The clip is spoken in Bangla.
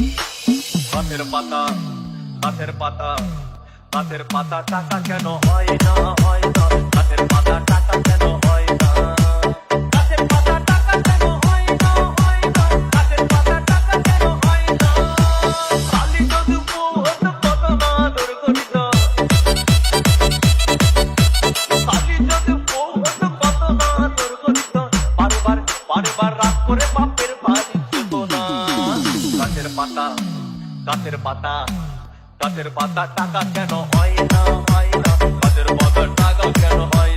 গাছের পাতা গাছের পাতা গাছের পাতা টাকা কেন হয় না হয় না গাছের পাতা টাকা কেন হয় না গাছের পাতা টাকা কেন হয় না হয় না গাছের পাতা টাকা কেন হয় না খালি যদি বহুত কত না দুর্গঠিত খালি যদি বহুত কত না দুর্গঠিত বারবার বারবার রাগ করে বাপের বাড়ি যেত না গাছের পাতা গাছের পাতা গাছের পাতা টাকা কেন হয় না হয় না গাছের পাতা টাকা কেন হয়